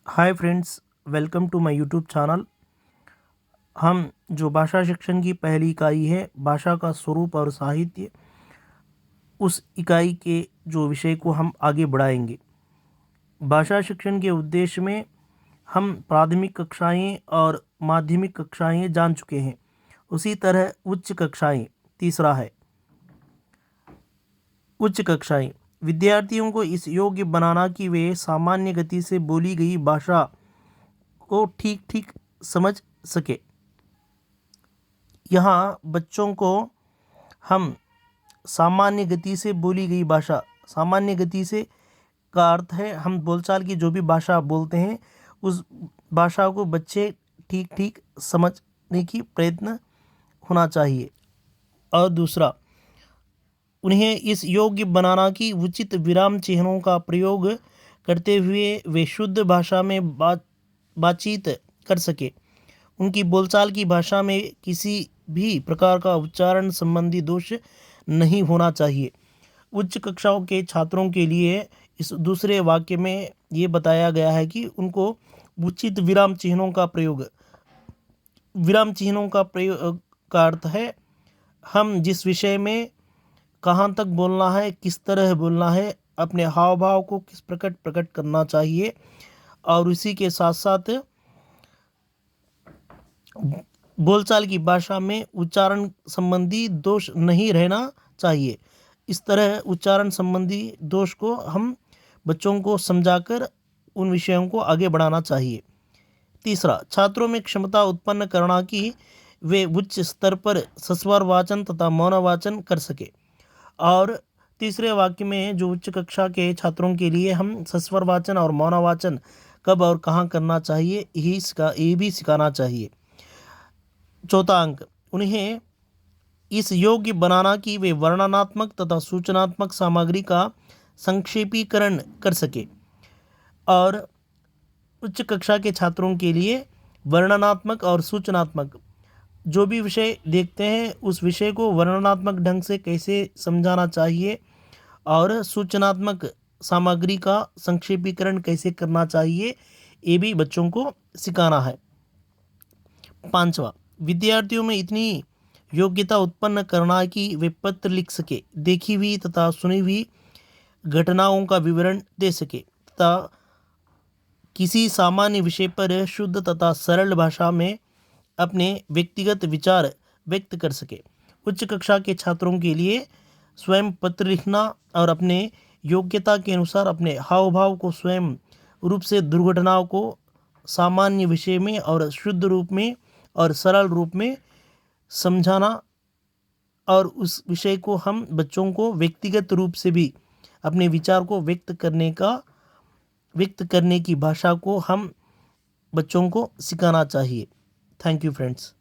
Hi friends, welcome to my YouTube channel. हम जो भाषा शिक्षण की पहली इकाई है भाषा का स्वरूप और साहित्य, उस इकाई के जो विषय को हम आगे बढ़ाएंगे। भाषा शिक्षण के उद्देश्य में हम प्राथमिक कक्षाएं और माध्यमिक कक्षाएं जान चुके हैं। उसी तरह उच्च कक्षाएं तीसरा है। उच्च कक्षाएं विद्यार्थियों को इस योग्य बनाना कि वे सामान्य गति से बोली गई भाषा को ठीक ठीक समझ सके। यहाँ बच्चों को हम सामान्य गति से बोली गई भाषा, सामान्य गति से का अर्थ है हम बोलचाल की जो भी भाषा बोलते हैं उस भाषा को बच्चे ठीक ठीक समझने की प्रयत्न होना चाहिए। और दूसरा, उन्हें इस योग्य बनाना कि उचित विराम चिन्हों का प्रयोग करते हुए वे शुद्ध भाषा में बातचीत कर सके। उनकी बोलचाल की भाषा में किसी भी प्रकार का उच्चारण संबंधी दोष नहीं होना चाहिए। उच्च कक्षाओं के छात्रों के लिए इस दूसरे वाक्य में ये बताया गया है कि उनको उचित विराम चिन्हों का प्रयोग, विराम चिन्हों का प्रयोग का अर्थ है हम जिस विषय में कहाँ तक बोलना है, किस तरह बोलना है, अपने हाव भाव को किस प्रकार प्रकट करना चाहिए, और उसी के साथ साथ बोलचाल की भाषा में उच्चारण संबंधी दोष नहीं रहना चाहिए। इस तरह उच्चारण संबंधी दोष को हम बच्चों को समझाकर उन विषयों को आगे बढ़ाना चाहिए। तीसरा, छात्रों में क्षमता उत्पन्न करना कि वे उच्च स्तर पर सस्वर वाचन तथा मौन वाचन कर सके। और तीसरे वाक्य में जो उच्च कक्षा के छात्रों के लिए हम सस्वर वाचन और मौन वाचन कब और कहाँ करना चाहिए ये भी सिखाना चाहिए। चौथा अंक, उन्हें इस योग्य बनाना कि वे वर्णनात्मक तथा सूचनात्मक सामग्री का संक्षेपीकरण कर सके। और उच्च कक्षा के छात्रों के लिए वर्णनात्मक और सूचनात्मक जो भी विषय देखते हैं उस विषय को वर्णनात्मक ढंग से कैसे समझाना चाहिए और सूचनात्मक सामग्री का संक्षेपीकरण कैसे करना चाहिए, ये भी बच्चों को सिखाना है। पांचवा, विद्यार्थियों में इतनी योग्यता उत्पन्न करना कि वे पत्र लिख सके, देखी हुई तथा सुनी हुई घटनाओं का विवरण दे सके तथा किसी सामान्य विषय पर शुद्ध तथा सरल भाषा में अपने व्यक्तिगत विचार व्यक्त कर सके। उच्च कक्षा के छात्रों के लिए स्वयं पत्र लिखना और अपने योग्यता के अनुसार अपने हाव भाव को स्वयं रूप से दुर्घटनाओं को सामान्य विषय में और शुद्ध रूप में और सरल रूप में समझाना, और उस विषय को हम बच्चों को व्यक्तिगत रूप से भी अपने विचार को व्यक्त करने की भाषा को हम बच्चों को सिखाना चाहिए। Thank you friends.